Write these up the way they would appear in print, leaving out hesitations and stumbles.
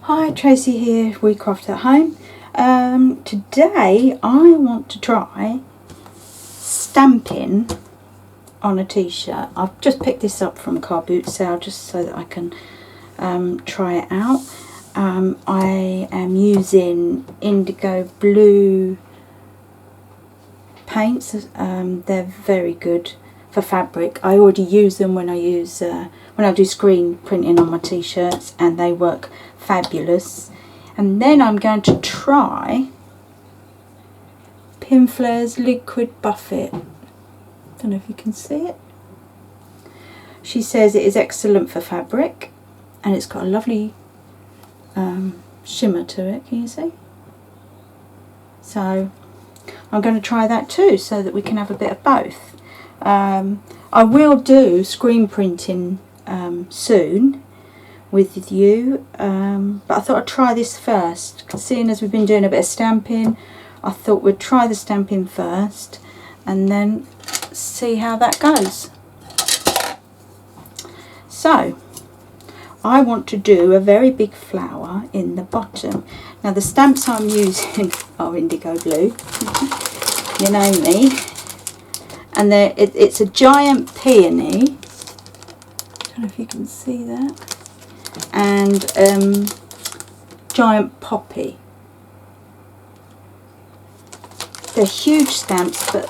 Hi, Tracy here, WeCraft at Home. Today I want to try stamping on a t-shirt. I've just picked this up from a car boot sale just so that I can try it out. I am using indigo blue paints. They're very good for fabric. I already use them when I do screen printing on my t-shirts, and they work fabulous. And then I'm going to try Pinflair's Liquid Buffet. Don't know if you can see it. She says it is excellent for fabric, and it's got a lovely shimmer to it. Can you see? So I'm going to try that too, so that we can have a bit of both. I will do screen printing soon with you, but I thought I'd try this first. Seeing as we've been doing a bit of stamping, I thought we'd try the stamping first and then see how that goes. So I want to do a very big flower in the bottom. Now the stamps I'm using are indigo blue, you know me, and it's a giant peony. I don't know if you can see that. And giant poppy. They're huge stamps, but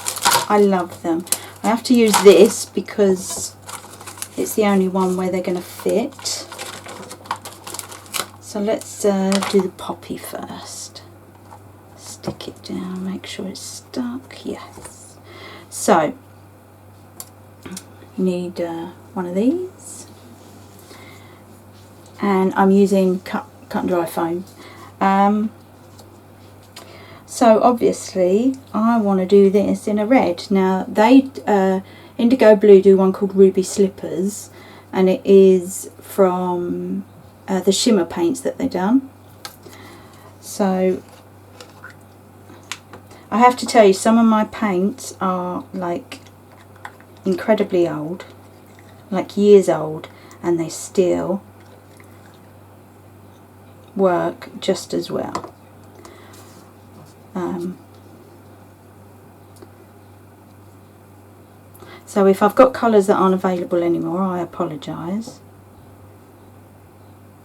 I love them. I have to use this because it's the only one where they're going to fit. So let's do the poppy first. Stick it down, make sure it's stuck. Yes. So you need one of these. And I'm using cut and dry foam. So obviously I want to do this in a red. Now they Indigo Blue do one called Ruby Slippers, and it is from the shimmer paints that they've done. So I have to tell you, some of my paints are like incredibly old, like years old, and they still work just as well. So if I've got colours that aren't available anymore, I apologise.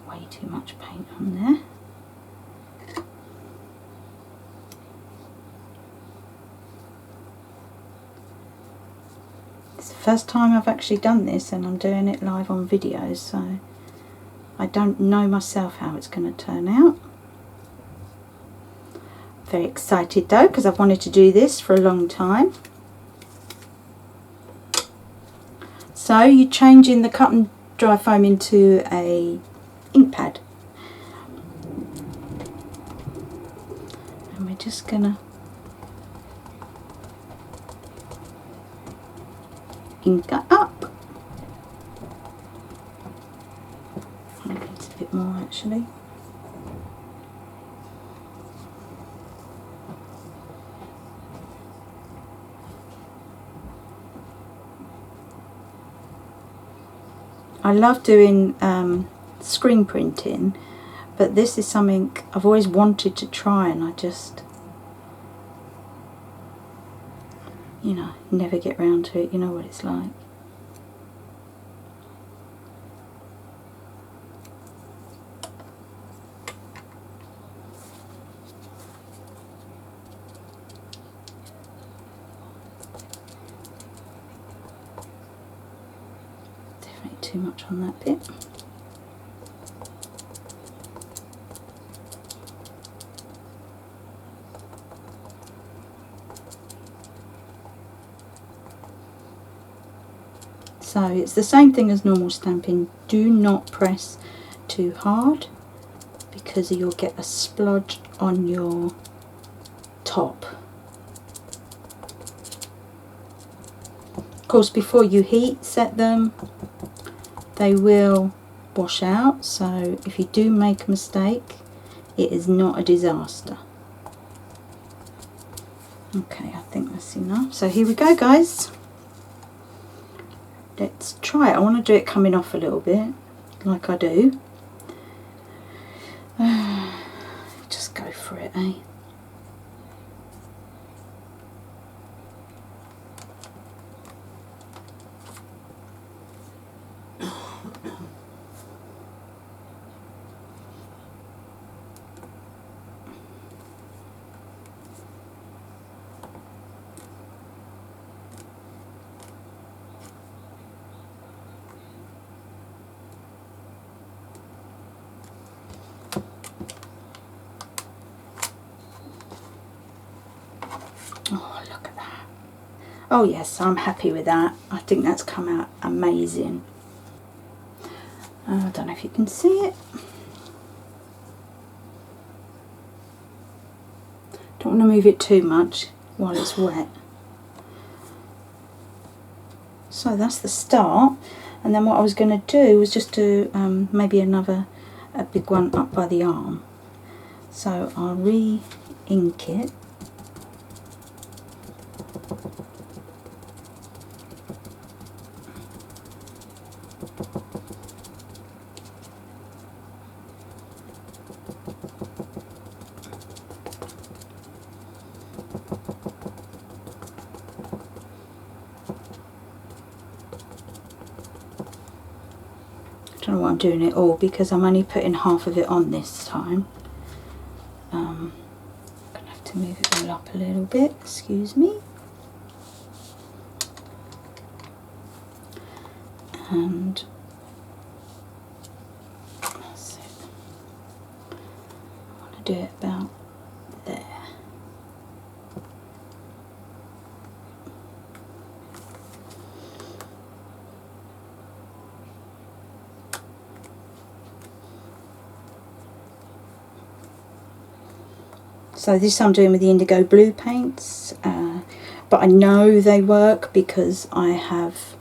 Way too much paint on there. It's the first time I've actually done this, and I'm doing it live on video, so I don't know myself how it's going to turn out. Very excited though, because I've wanted to do this for a long time. So you're changing the cut and dry foam into a ink pad, and we're just gonna ink it up. Maybe it's a bit more actually. I love doing screen printing, but this is something I've always wanted to try, and I just, you know, never get round to it. You know what it's like. Too much on that bit. So it's the same thing as normal stamping. Do not press too hard, because you'll get a splodge on your top. Of course, before you heat set them, they will wash out, so if you do make a mistake, it is not a disaster. Okay, I think that's enough. So here we go, guys. Let's try it. I want to do it coming off a little bit, like I do. Just go for it, eh? Oh, look at that. Oh yes, I'm happy with that. I think that's come out amazing. I don't know if you can see it. Don't want to move it too much while it's wet. So that's the start, and then what I was going to do was just do maybe a big one up by the arm. So I'll re-ink it. I don't know why I'm doing it all, because I'm only putting half of it on this time. I'm going to have to move it all up a little bit, excuse me. And that's it. I want to do it about there. So this I'm doing with the indigo blue paints, but I know they work because I have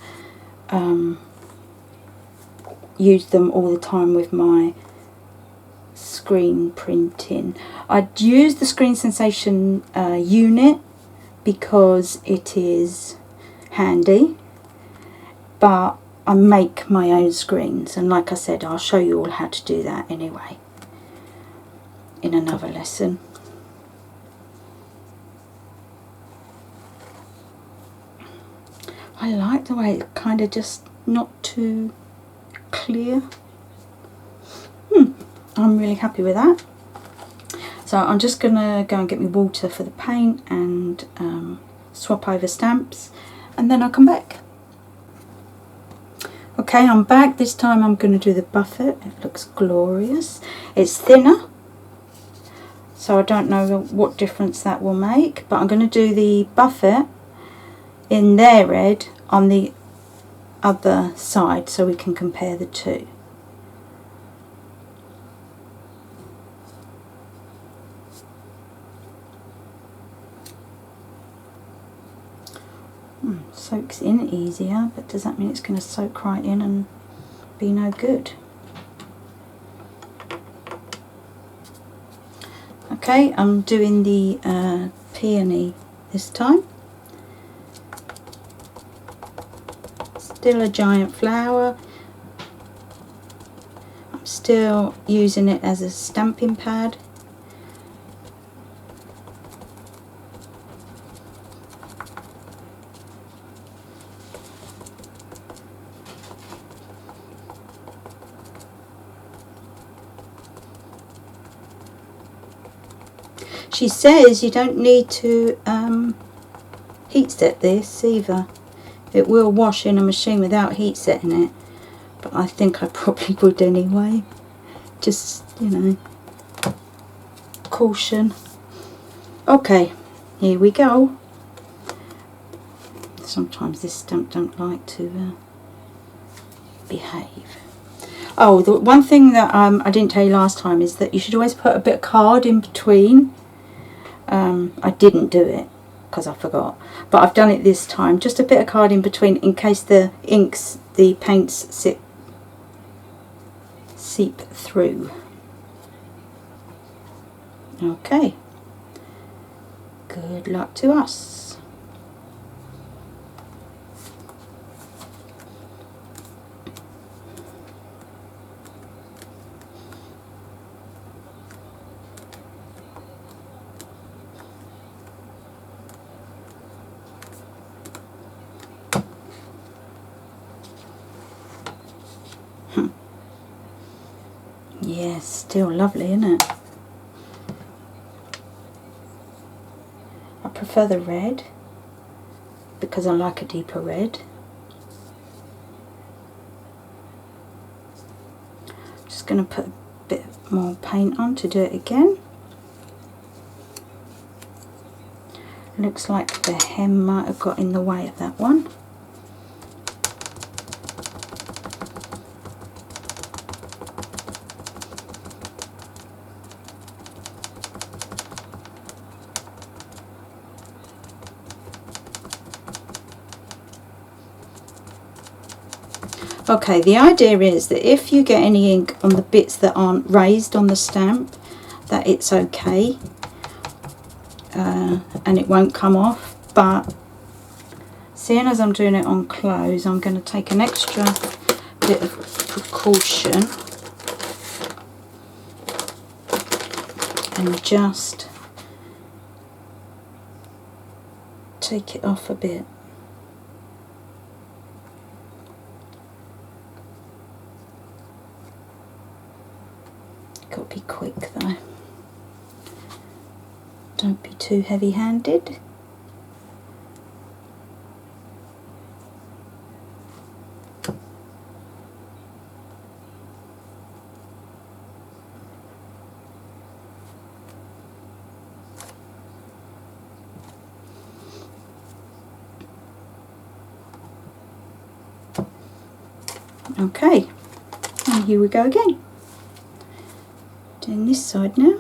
used them all the time with my screen printing. I'd use the Screen Sensation unit because it is handy, but I make my own screens, and like I said, I'll show you all how to do that anyway in another lesson. I like the way it's kind of just not too clear. I'm really happy with that. So I'm just gonna go and get me water for the paint and swap over stamps, and then I'll come back. Okay, I'm back. This time I'm going to do the buffet. It looks glorious. It's thinner, so I don't know what difference that will make, but I'm going to do the buffet in their red on the other side so we can compare the two. Soaks in easier, but does that mean it's going to soak right in and be no good? Okay, I'm doing the peony this time. Still a giant flower. I'm still using it as a stamping pad. She says you don't need to heat set this either. It will wash in a machine without heat setting it, but I think I probably would anyway. Just, you know, caution. Okay, here we go. Sometimes this stamp don't like to behave. Oh, the one thing that I didn't tell you last time is that you should always put a bit of card in between. I didn't do it because I forgot, but I've done it this time. Just a bit of card in between in case the paints seep through. Okay, good luck to us. Yeah, still lovely, isn't it? I prefer the red because I like a deeper red. Just going to put a bit more paint on to do it again. Looks like the hem might have got in the way of that one. Okay, the idea is that if you get any ink on the bits that aren't raised on the stamp, that it's okay and it won't come off, but seeing as I'm doing it on clothes, I'm going to take an extra bit of precaution and just take it off a bit. Got to be quick though. Don't be too heavy-handed. Okay, and here we go again. Doing this side now.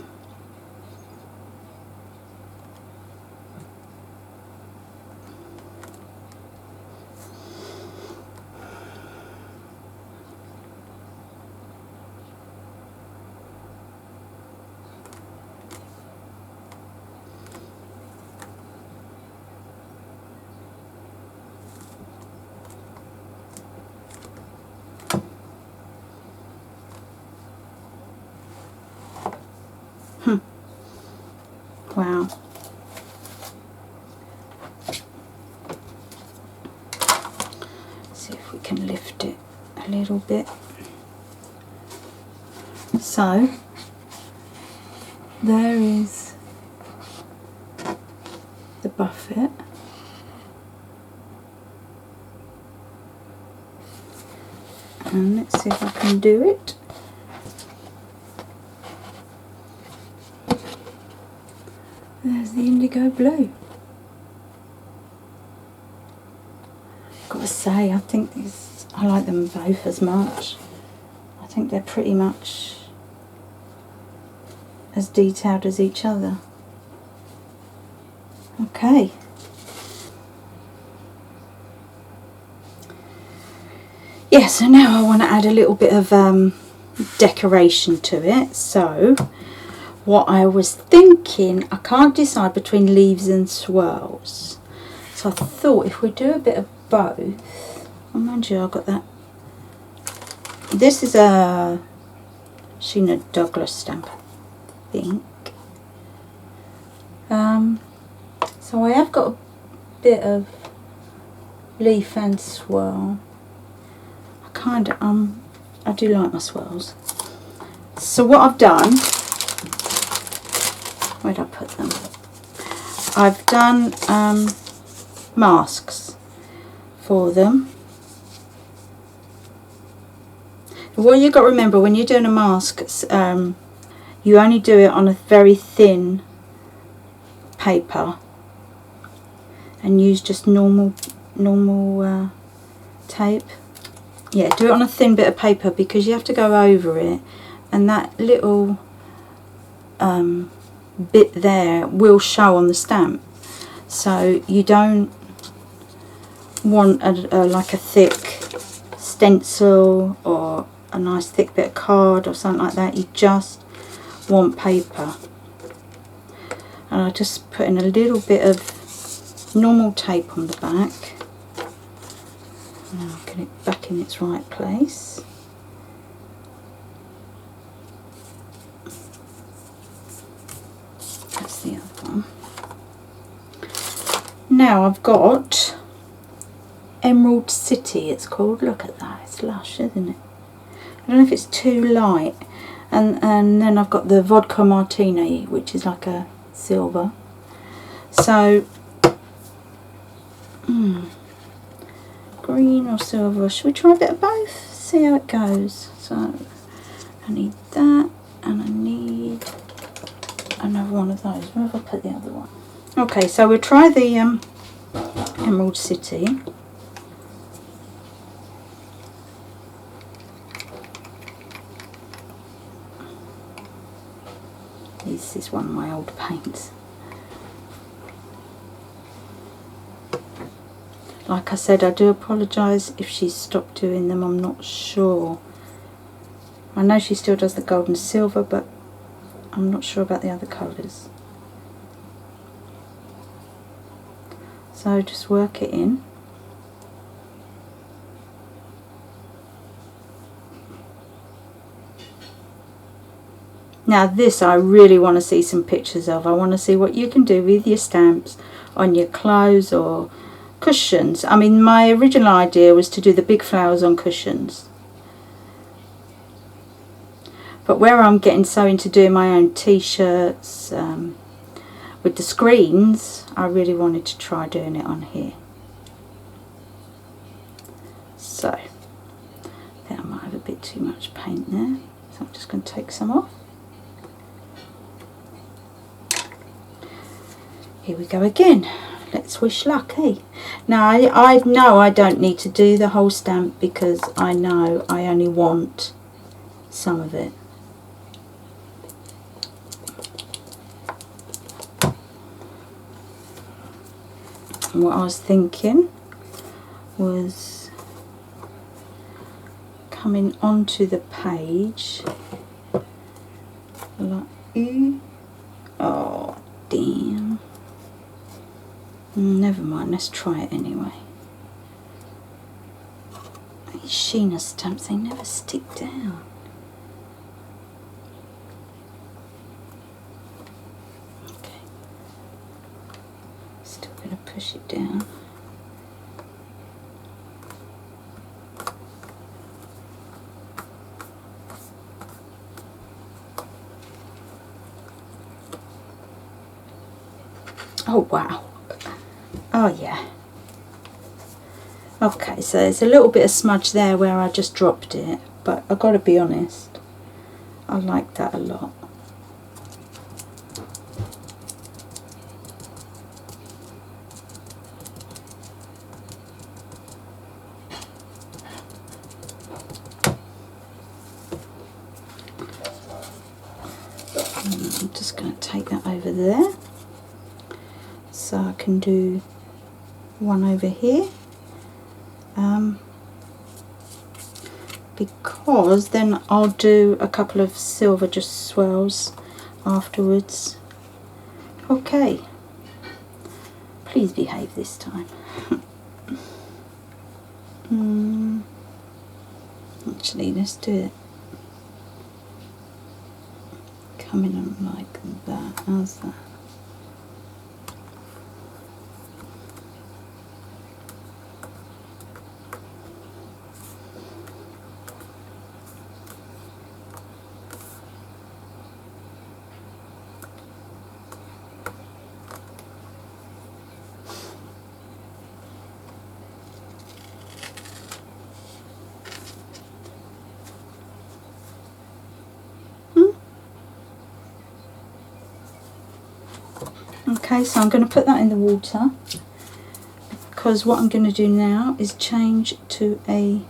Wow. See if we can lift it a little bit. So there is the buffet. And let's see if I can do it. There's the indigo blue. Gotta say, I think I like them both as much. I think they're pretty much as detailed as each other. Okay. Yeah, so now I want to add a little bit of decoration to it. So what I was thinking, I can't decide between leaves and swirls. So I thought if we do a bit of both, oh mind you, I got that. This is a Sheena Douglas stamp, I think. So I have got a bit of leaf and swirl. I do like my swirls. So what I've done, where'd I put them? I've done masks for them. What you've got to remember when you're doing a mask, you only do it on a very thin paper and use just normal tape. Yeah, do it on a thin bit of paper because you have to go over it, and that little bit there will show on the stamp. So you don't want like a thick stencil or a nice thick bit of card or something like that. You just want paper. And I just put in a little bit of normal tape on the back. Now I'll get it back in its right place. That's the other one. Now I've got Emerald City, it's called. Look at that, it's lush, isn't it? I don't know if it's too light. And then I've got the vodka martini, which is like a silver. So, green or silver? Should we try a bit of both? See how it goes. So, I need that, and I need another one of those. Where have I put the other one? Okay, so we'll try the Emerald City. This is one of my old paints. Like I said, I do apologise if she's stopped doing them. I'm not sure. I know she still does the gold and silver, but I'm not sure about the other colours. So just work it in. Now this I really want to see some pictures of. I want to see what you can do with your stamps on your clothes or cushions. I mean, my original idea was to do the big flowers on cushions. But where I'm getting so into doing my own t-shirts with the screens, I really wanted to try doing it on here. So, I think I might have a bit too much paint there. So I'm just going to take some off. Here we go again. Let's wish luck, eh? Now I know I don't need to do the whole stamp because I know I only want some of it. And what I was thinking was coming onto the page like, oh damn. Never mind, let's try it anyway. These Sheena stamps, they never stick down. Okay. Still going to push it down. Oh wow. Oh yeah. Okay, so there's a little bit of smudge there where I just dropped it, but I've got to be honest, I like that a lot. I'm just going to take that over there so I can do one over here, because then I'll do a couple of silver just swirls afterwards. Okay, please behave this time. Actually, let's do it coming on like that. How's that? Okay, so I'm going to put that in the water because what I'm going to do now is change to a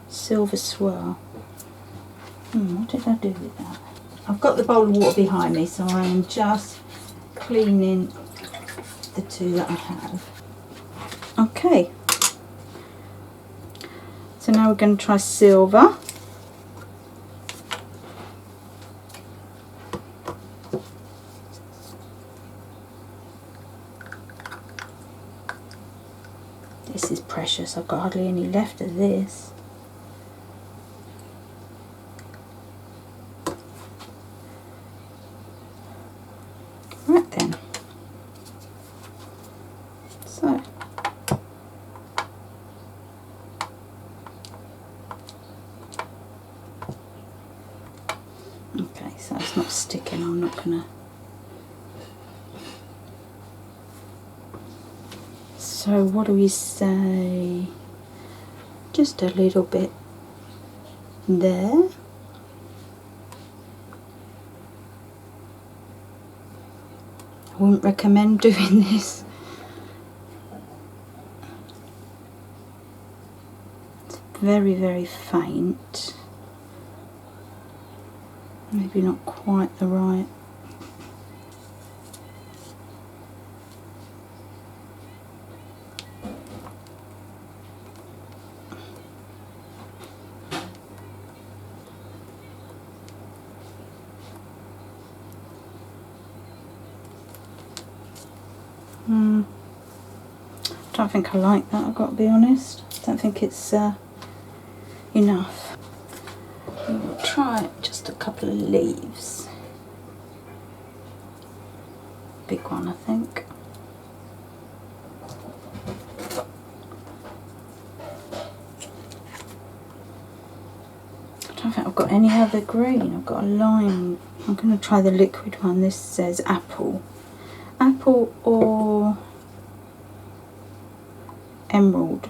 silver swirl. What did I do with that? I've got the bowl of water behind me, so I am just cleaning the two that I have. Okay, so now we're going to try silver. This is precious, I've got hardly any left of this. Right then. So. not sticking, I'm not gonna. So what do we say? Just a little bit there. I wouldn't recommend doing this. It's very, very faint. Maybe not quite the right. Don't think I like that, I've got to be honest. Don't think it's enough. We'll try just a couple of leaves. Big one, I think. I don't think I've got any other green. I've got a lime. I'm going to try the liquid one. This says apple. Apple or emerald.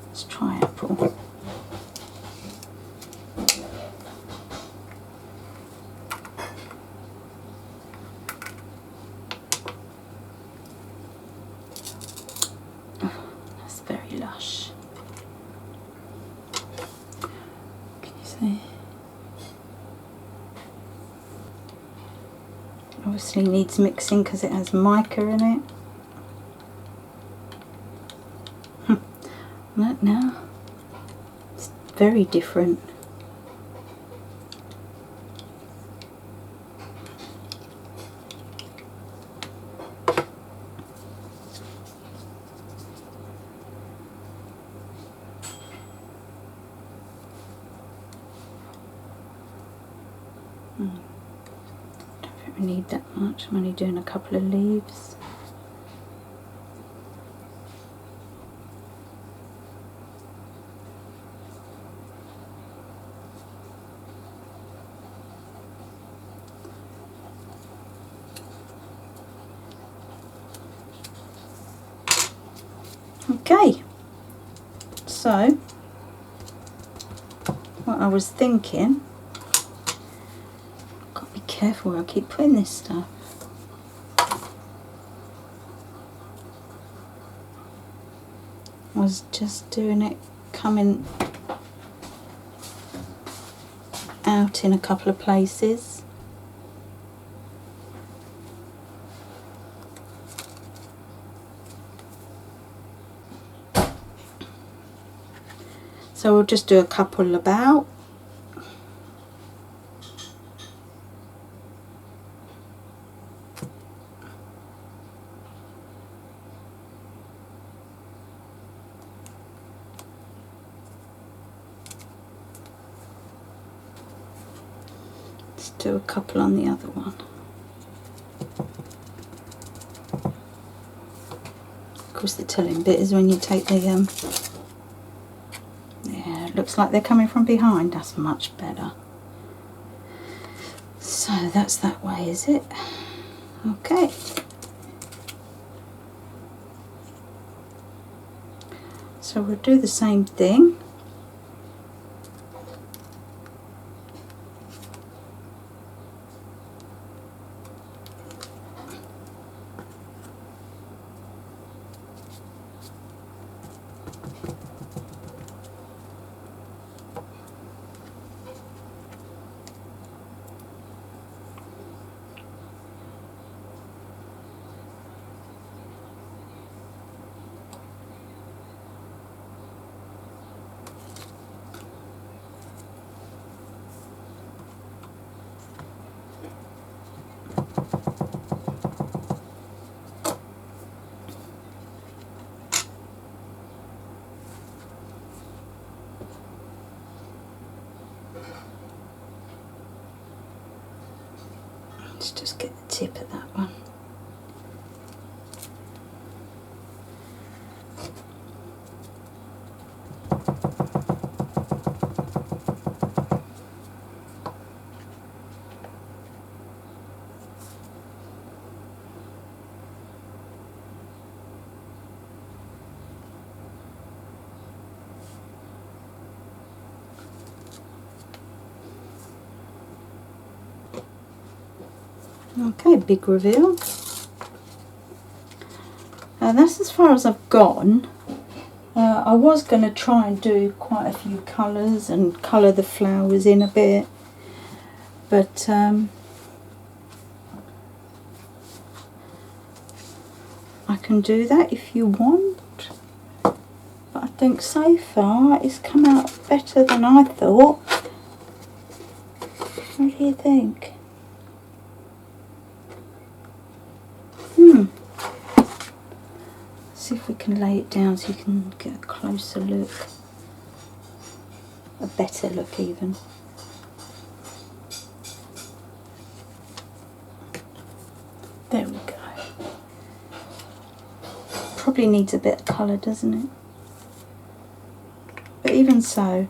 Let's try apple. Oh, that's very lush. Can you see? Obviously needs mixing because it has mica in it. Look now, it's very different. Don't think we need that much. I'm only doing a couple of leaves. Okay, so what I was thinking, I've got to be careful where I keep putting this stuff. I was just doing it coming out in a couple of places. So we'll just do a couple about. Let's do a couple on the other one. Of course the telling bit is when you take the looks like they're coming from behind. That's much better. So that's that way, is it? Okay. So we'll do the same thing. Let's just get the tip of that one. Okay, big reveal. And that's as far as I've gone. I was going to try and do quite a few colours and colour the flowers in a bit, but I can do that if you want. But I think so far it's come out better than I thought. What do you think? See if we can lay it down so you can get a closer look. A better look even. There we go. Probably needs a bit of colour, doesn't it? But even so,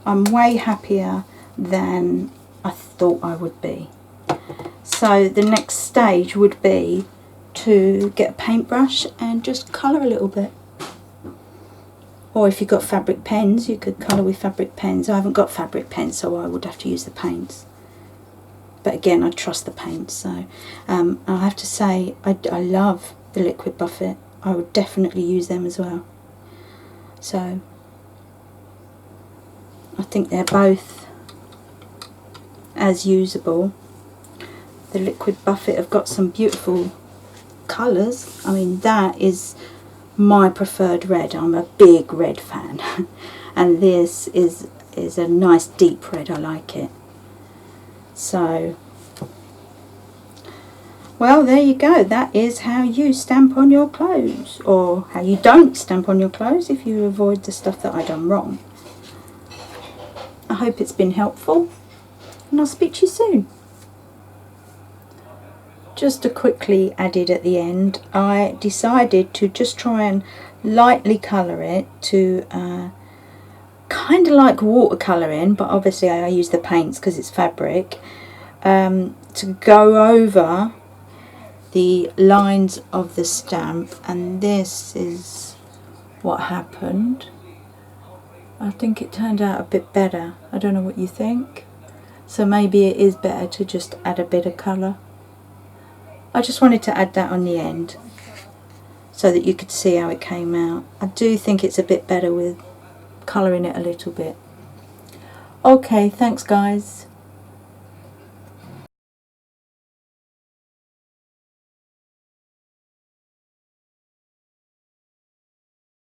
I'm way happier than I thought I would be. So the next stage would be to get a paintbrush and just colour a little bit. Or if you've got fabric pens, you could colour with fabric pens. I haven't got fabric pens, so I would have to use the paints. But again, I trust the paints. So I have to say, I love the Liquid Buffet. I would definitely use them as well. So I think they're both as usable. The Liquid Buffet have got some beautiful colours. I mean, that is my preferred red. I'm a big red fan. And this is a nice deep red. I like it. So, well, there you go. That is how you stamp on your clothes, or how you don't stamp on your clothes if you avoid the stuff that I done wrong. I hope it's been helpful, and I'll speak to you soon. Just to quickly added at the end, I decided to just try and lightly colour it to kind of like watercolouring, but obviously I use the paints because it's fabric, to go over the lines of the stamp, and this is what happened. I think it turned out a bit better. I don't know what you think. So maybe it is better to just add a bit of colour. I just wanted to add that on the end so that you could see how it came out. I do think it's a bit better with colouring it a little bit. Okay, thanks guys.